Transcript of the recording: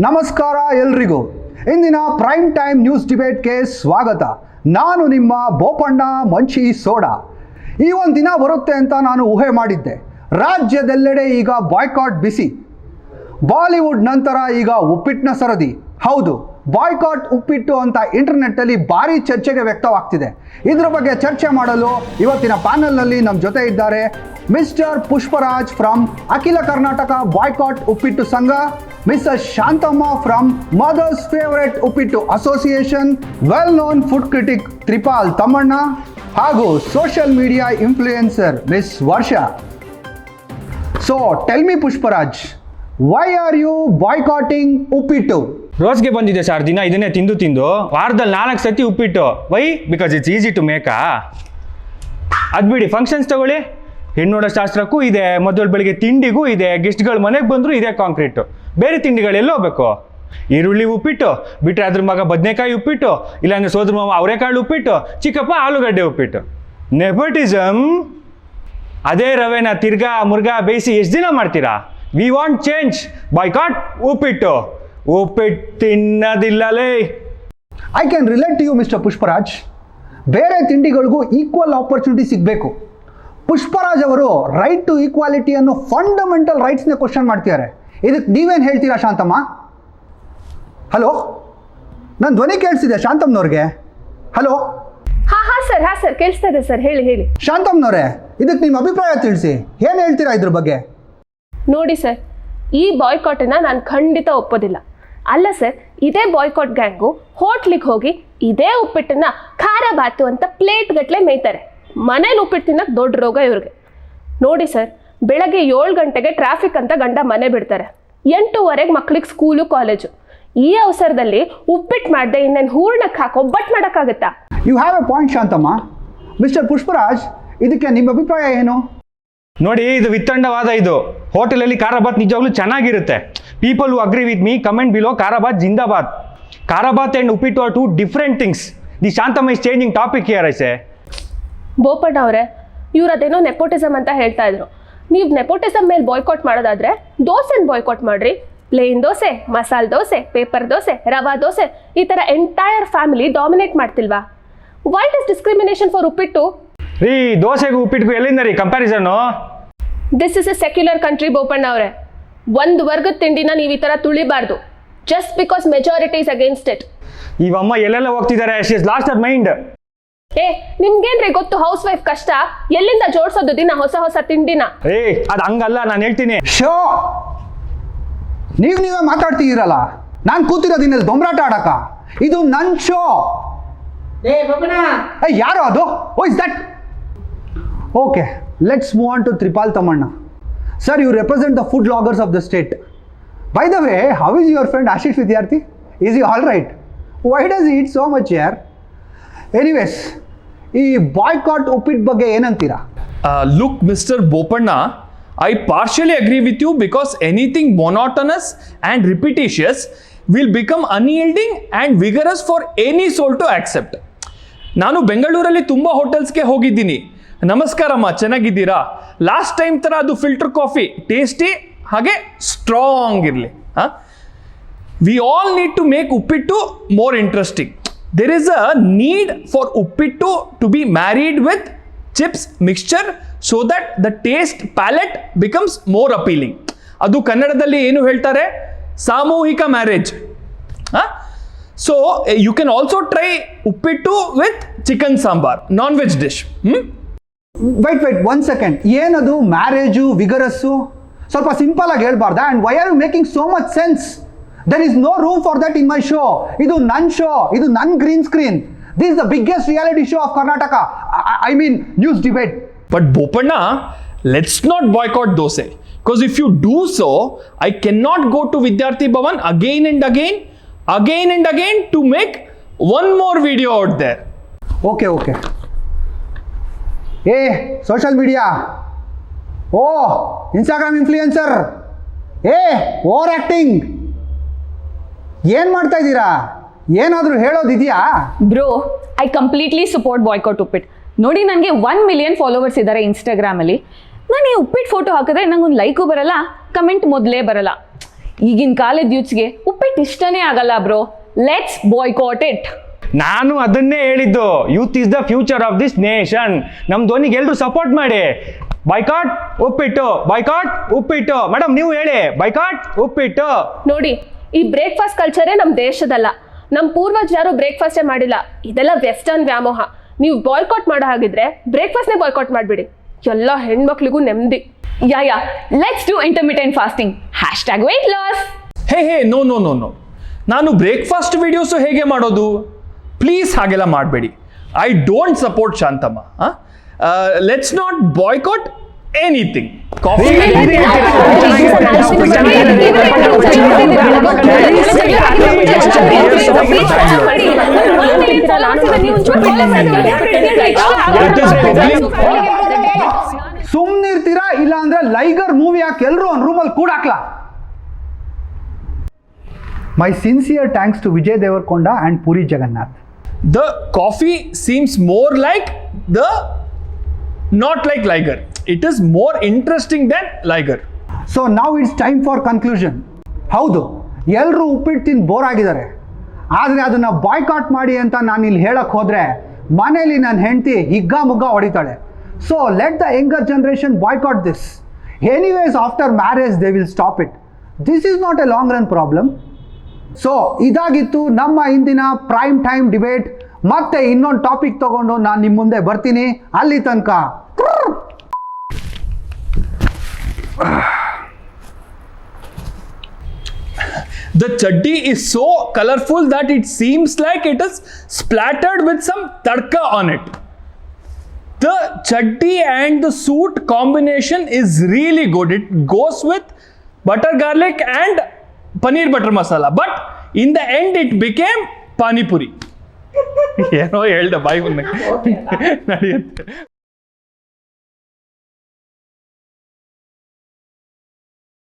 ನಮಸ್ಕಾರ ಎಲ್ರಿಗೂ. ಇಂದಿನ ಪ್ರೈಮ್ ಟೈಮ್ ನ್ಯೂಸ್ ಡಿಬೇಟ್ಗೆ ಸ್ವಾಗತ. ನಾನು ನಿಮ್ಮ ಬೋಪಣ್ಣ ಮಂಚಿ ಸೋಡಾ. ಈ ಒಂದು ದಿನ ಬರುತ್ತೆ ಅಂತ ನಾನು ಊಹೆ ಮಾಡಿದ್ದೆ. ರಾಜ್ಯದೆಲ್ಲೆಡೆ ಈಗ ಬಾಯ್ಕಾಟ್ ಬಿಸಿ. ಬಾಲಿವುಡ್ ನಂತರ ಈಗ ಉಪ್ಪಿಟ್ಟಿನ ಸರದಿ. ಹೌದು, ಬಾಯ್ಕಾಟ್ ಉಪ್ಪಿಟ್ಟು ಅಂತ ಇಂಟರ್ನೆಟ್ಟಲ್ಲಿ ಭಾರಿ ಚರ್ಚೆಗೆ ವ್ಯಕ್ತವಾಗ್ತಿದೆ. ಇದರ ಬಗ್ಗೆ ಚರ್ಚೆ ಮಾಡಲು ಇವತ್ತಿನ ಪ್ಯಾನಲ್ನಲ್ಲಿ ನಮ್ಮ ಜೊತೆ ಇದ್ದಾರೆ ಮಿಸ್ಟರ್ ಪುಷ್ಪರಾಜ್ ಫ್ರಮ್ ಅಖಿಲ Karnataka boycott Uppittu Sangha, Mrs Shanthamma from mothers favourite Uppittu association, well known food critic Tripal Thammanna, ಹಾಗೂ social media influencer Miss Varsha. So tell me Pushparaj, why are you boycotting uppittu? ರೋಜ್ಗೆ ಬಂದಿದೆ ಸರ್, ದಿನ ಇದನ್ನೇ ತಿಂದು ತಿಂದು ವಾರದಲ್ಲಿ 4 ಸತಿ ಉಪ್ಪಿಟ್ಟು. Why? Because it's easy to make. ಅದು ಬಿಡಿ, ಫಂಕ್ಷನ್ಸ್ ತಗೊಳ್ಳಿ, ಹೆಣ್ಣೋಡ ಶಾಸ್ತ್ರಕ್ಕೂ ಇದೆ, ಮೊದಲು ಬೆಳಿಗ್ಗೆ ತಿಂಡಿಗೂ ಇದೆ, ಗೆಸ್ಟ್ಗಳು ಮನೆಗೆ ಬಂದರೂ ಇದೆ ಕಾಂಕ್ರೀಟು. ಬೇರೆ ತಿಂಡಿಗಳೆಲ್ಲ ಹೋಗ್ಬೇಕು. ಈರುಳ್ಳಿ ಉಪ್ಪಿಟ್ಟು ಬಿಟ್ಟರೆ ಅದ್ರ ಮಗ ಬದನೆಕಾಯಿ ಉಪ್ಪಿಟ್ಟು, ಇಲ್ಲಾಂದ್ರೆ ಸೋದ್ರ ಮಾವ ಅವರೆಕಾಳು ಉಪ್ಪಿಟ್ಟು, ಚಿಕ್ಕಪ್ಪ ಆಲೂಗಡ್ಡೆ ಉಪ್ಪಿಟ್ಟು. ನೆಪೋಟಿಸಮ್. ಅದೇ ರವೆನ ತಿರ್ಗಾ ಮುರ್ಗಾ ಬೇಯಿಸಿ ಎಷ್ಟು ದಿನ ಮಾಡ್ತೀರಾ? We want change. Boycott uppittu. ಉಪ್ಪಿಟ್ಟು ತಿನ್ನೋದಿಲ್ಲಲೇ. I can relate to you Mr Pushparaj. ಬೇರೆ ತಿಂಡಿಗಳಿಗೂ ಈಕ್ವಲ್ ಆಪರ್ಚುನಿಟಿ ಸಿಗಬೇಕು. ಪುಷ್ಪರಾಜ್ ಅವರು ರೈಟ್ ಟು ಈಕ್ವಾಲಿಟಿ ಅನ್ನೋ ಫಂಡಮೆಂಟಲ್ ರೈಟ್ಸ್ನ ಕ್ವಶನ್ ಮಾಡ್ತಿದ್ದಾರೆ. ಇದಕ್ಕೆ ನೀವೇನು ಹೇಳ್ತೀರಾ ಶಾಂತಮ್ಮ? ಹಲೋ, ನನ್ನ ಧ್ವನಿ ಕೇಳಿಸಿದೆ ಶಾಂತಮ್ಮನವ್ರಿಗೆ? ಹಲೋ. ಹಾ ಸರ್ ಕೇಳಿಸ್ತಾ ಇದೆ ಸರ್, ಹೇಳಿ. ಶಾಂತಮ್ಮನವರೇ, ಇದಕ್ಕೆ ನಿಮ್ಮ ಅಭಿಪ್ರಾಯ ತಿಳಿಸಿ. ಏನು ಹೇಳ್ತೀರಾ ಇದ್ರ ಬಗ್ಗೆ? ನೋಡಿ ಸರ್, ಈ ಬಾಯ್ಕಾಟನ್ನು ನಾನು ಖಂಡಿತ ಒಪ್ಪೋದಿಲ್ಲ. ಅಲ್ಲ ಸರ್, ಇದೇ ಬಾಯ್ಕಾಟ್ ಗ್ಯಾಂಗು ಹೋಟ್ಲಿಗೆ ಹೋಗಿ ಇದೇ ಉಪ್ಪಿಟ್ಟನ್ನ ಖಾರ ಬಾತು ಅಂತ ಪ್ಲೇಟ್ ಗಟ್ಟಲೆ ಮೇಯ್ತಾರೆ. ಮನೇಲಿ ಉಪ್ಪಿಟ್ಟು ತಿನ್ನಕ್ಕೆ ದೊಡ್ಡ ರೋಗ ಇವ್ರಿಗೆ. ನೋಡಿ ಸರ್, ಬೆಳಗ್ಗೆ 7 ಗಂಟೆಗೆ ಟ್ರಾಫಿಕ್ ಅಂತ ಗಂಡ ಮನೆ ಬಿಡ್ತಾರೆ, 8:15 ಮಕ್ಳಿಗೆ ಸ್ಕೂಲು ಕಾಲೇಜು. ಈ ಅವಸರದಲ್ಲಿ ಉಪ್ಪಿಟ್ಟು ಮಾಡದೆ ಇನ್ನೇನು ಹೂರ್ಣಕ್ಕೆ ಹಾಕಿ ಒಬ್ಬಟ್ಟು ಮಾಡೋಕ್ಕಾಗತ್ತಾ? You have a point Shanthamma. Mister Pushparaj, ಇದಕ್ಕೆ ನಿಮ್ಮ ಅಭಿಪ್ರಾಯ ಏನು? ನೋಡಿ, ಇದು ವಿತ್ತಂಡವಾದ. ಇದು ಹೋಟೆಲಲ್ಲಿ ಖಾರಾಬಾತ್ ನಿಜವಾಗ್ಲೂ ಚೆನ್ನಾಗಿರುತ್ತೆ. People who agree with me comment below. Kharabath ಜಿಂದಾಬಾದ್. Kharabath and uppittu are 2 different things. The Shanthamma is changing topic here I say. Bopanna ಅವರೇ, ಇವ್ರು ಅದೇನೋ ನೆಪೋಟಿಸಮ್ ಅಂತ ಹೇಳ್ತಾ ಇದ್ರು. ನೀವು ನೆಪೋಟಿಸಮ್ ಮೇಲೆ ಬಾಯ್ಕಾಟ್ ಮಾಡೋದಾದ್ರೆ ದೋಸೆನ ಬಾಯ್ಕಾಟ್ ಮಾಡ್ರಿ. ಪ್ಲೇನ್ ದೋಸೆ, ಮಸಾಲೆ ದೋಸೆ, ಪೇಪರ್ ದೋಸೆ, ರವಾ ದೋಸೆ, ಈ ಥರ ಎಂಟೈರ್ ಫ್ಯಾಮಿಲಿ ಡಾಮಿನೇಟ್ ಮಾಡ್ತಿಲ್ವಾ? Why is discrimination for uppittu? ರೀ, ದೋಸೆಗೂ ಉಪ್ಪಿಟ್ಟಿಗೂ ಎಲ್ಲಿಂದ ರೀ comparison? This is a secular country Bopanna ಅವರೇ. ಒಂದು ವರ್ಗದ ತಿಂಡಿನ ನೀವು ಈ ಥರ ತುಳಿಬಾರ್ದು just because majority is against it. ಇವಮ್ಮ ಎಲ್ಲೆಲ್ಲ ಹೋಗ್ತಿದ್ದಾರೆ. She is lost her mind. ನಿಮ್ಗೇನ್ರಿ ಗೊತ್ತು ಹೌಸ್ ವೈಫ್ ಕಷ್ಟ? ಎಲ್ಲಿಂದ ಜೋಡ್ಸೋದು ದಿನ ಹೊಸ ತಿಂಡಿನ? ಅದು ಹಂಗಲ್ಲ, ನಾನು ಹೇಳ್ತೀನಿ. ಶೋ, ನೀವೇ ಮಾತಾಡ್ತಿದ್ದೀರಲ್ಲ. ನಾನು ಕೂತಿರೋದಿನಲ್ಲಿ ದೊಂಬರಾಟ ಆಡಕ. ಇದು ನನ್ನ ಶೋ. ಯಾರು ಅದು? Oh is that? Okay, let's move on to Tripal Thammanna. Sir, you represent the food bloggers of the state. By the way, how is your friend Ashish Vidyarthi? Is you all right? Why does eat so much ಯಾರ್? Anyways, ಈ boycott uppittu ಬಗ್ಗೆ ಏನಂತೀರಾ? Look, Mr. Bopanna, I partially agree with you because anything monotonous and repetitious will become unyielding and vigorous for any soul to accept. ನಾನು ಬೆಂಗಳೂರಲ್ಲಿ ತುಂಬ ಹೋಟೆಲ್ಸ್ಗೆ ಹೋಗಿದ್ದೀನಿ. ನಮಸ್ಕಾರಮ್ಮ, ಚೆನ್ನಾಗಿದ್ದೀರಾ? Last time ಥರ ಅದು ಫಿಲ್ಟರ್ ಕಾಫಿ ಟೇಸ್ಟಿ ಹಾಗೆ ಸ್ಟ್ರಾಂಗ್ ಇರಲಿ. We all need to make uppittu more interesting. There is a need for uppittu to be married with chips mixture so that the taste palette becomes more appealing. ಅದು ಕನ್ನಡದಲ್ಲಿ ಏನು ಹೇಳ್ತಾರೆ? ಸಾಮೂಹಿಕ marriage. So you can also try uppittu with chicken sambar, non-veg dish. Wait 1 second. ಏನದು marriage, vigorous? ಸ್ವಲ್ಪ simple ಆಗಿ ಹೇಳ್ಬಾರ್ದಾ? And why are you making so much sense? There is no room for that in my show. Idu nan show. Idu nan green screen. This is the biggest reality show of Karnataka. I mean news debate. But Bopanna, let's not boycott dosa. Because if you do so, I cannot go to Vidyarthi Bhavan again and again to make one more video out there. Okay. Hey, social media. Oh, Instagram influencer. Hey, overacting. ಏನು ಮಾಡ್ತಾ ಇದ್ದೀರಾ? ಏನಾದರೂ ಹೇಳೋದಿದೆಯಾ? Bro, I completely support boycott uppittu. ನೋಡಿ, ನನಗೆ 1 million followers ಇದ್ದಾರೆ ಇನ್ಸ್ಟಾಗ್ರಾಮಲ್ಲಿ. ನಾನು ಈ ಉಪ್ಪಿಟ್ಟು ಫೋಟೋ ಹಾಕಿದ್ರೆ ನಂಗೊಂದು ಲೈಕು ಬರಲ್ಲ, ಕಮೆಂಟ್ ಮೊದಲೇ ಬರಲ್ಲ. ಈಗಿನ ಕಾಲದ ಯೂತ್ಸ್ಗೆ ಉಪ್ಪಿಟ್ಟು ಇಷ್ಟನೇ ಆಗಲ್ಲ ಬ್ರೋ. Let's boycott it. ನಾನು ಅದನ್ನೇ ಹೇಳಿದ್ದು, youth is the future of this nation. ನಮ್ಮ ಧ್ವನಿಗೆ ಎಲ್ಲರೂ ಸಪೋರ್ಟ್ ಮಾಡಿ. ಬಾಯ್ಕಾಟ್ ಉಪ್ಪಿಟ್ಟು, ಬಾಯ್ಕಾಟ್ ಉಪ್ಪಿಟ್ಟು. ಮೇಡಮ್ ನೀವು ಹೇಳಿ, ಬಾಯ್ಕಾಟ್ ಉಪ್ಪಿಟ್ಟು. ನೋಡಿ, ಈ ಬ್ರೇಕ್ಫಾಸ್ಟ್ ಕಲ್ಚರೇ ನಮ್ಮ ದೇಶದಲ್ಲ. ನಮ್ಮ ಪೂರ್ವಜರು ಬ್ರೇಕ್ಫಾಸ್ಟೇ ಮಾಡಿಲ್ಲ. ಇದೆಲ್ಲ ವೆಸ್ಟರ್ನ್ ವ್ಯಾಮೋಹ. ನೀವು ಬಾಯ್ಕಾಟ್ ಮಾಡೋ ಹಾಗಿದ್ರೆ ಬ್ರೇಕ್ಫಾಸ್ಟ್ನೇ ಬಾಯ್ಕಾಟ್ ಮಾಡಿಬಿಡಿ. ಎಲ್ಲ ಹೆಣ್ಮಕ್ಳಿಗೂ ನೆಮ್ಮದಿ. Yeah let's do intermittent fasting. #weight loss. Hey no. ನಾನು ಬ್ರೇಕ್ಫಾಸ್ಟ್ ವಿಡಿಯೋಸು ಹೇಗೆ ಮಾಡೋದು? ಪ್ಲೀಸ್ ಹಾಗೆಲ್ಲ ಮಾಡಬೇಡಿ. I don't support Shanthamma. Let's not boycott anything. Coffee ಸುಮ್ನಿರ್ತೀರಾ ಇಲ್ಲ ಅಂದ್ರೆ ಲೈಗರ್ ಮೂವಿ ಹಾಕಿ ಎಲ್ಲರೂ ಒಂದು ರೂಮಲ್ಲಿ ಕೂಡಾಕ್ಲಾ. My sincere thanks to Vijay Deverakonda and Puri Jagannadh. The coffee seems more like the not like Liger. It is more interesting than Liger. So ನಾವು ಇಟ್ಸ್ ಟೈಮ್ ಫಾರ್ ಕನ್ಕ್ಲೂಷನ್. ಹೌದು, ಎಲ್ಲರೂ ಉಪ್ಪಿಟ್ಟು ತಿಂದು ಬೋರ್ ಆಗಿದ್ದಾರೆ. ಆದರೆ ಅದನ್ನು ಬಾಯ್ಕಾಟ್ ಮಾಡಿ ಅಂತ ನಾನು ಇಲ್ಲಿ ಹೇಳಕ್ಕೆ ಹೋದರೆ ಮನೇಲಿ ನನ್ನ ಹೆಂಡತಿ ಹಿಗ್ಗ ಮುಗ್ಗ ಹೊಡಿತಾಳೆ. So let the younger generation boycott this. Anyways after marriage they will stop it. This is not a long run problem. So ಇದಾಗಿತ್ತು ನಮ್ಮ ಇಂದಿನ ಪ್ರೈಮ್ ಟೈಮ್ ಡಿಬೇಟ್. ಮತ್ತೆ ಇನ್ನೊಂದು ಟಾಪಿಕ್ ತಗೊಂಡು ನಾನು ನಿಮ್ಮ ಮುಂದೆ ಬರ್ತೀನಿ. ಅಲ್ಲಿ ತನಕ The chaddi is so colorful that it seems like it is splattered with some tadka on it. The chaddi and the suit combination is really good. It goes with butter garlic and paneer butter masala. But in the end it became pani puri. ಏನೋ ಹೇಳ್ದೆ ಬಾಯಿ ಬಂದಂಗೆ ನಡೆಯುತ್ತೆ.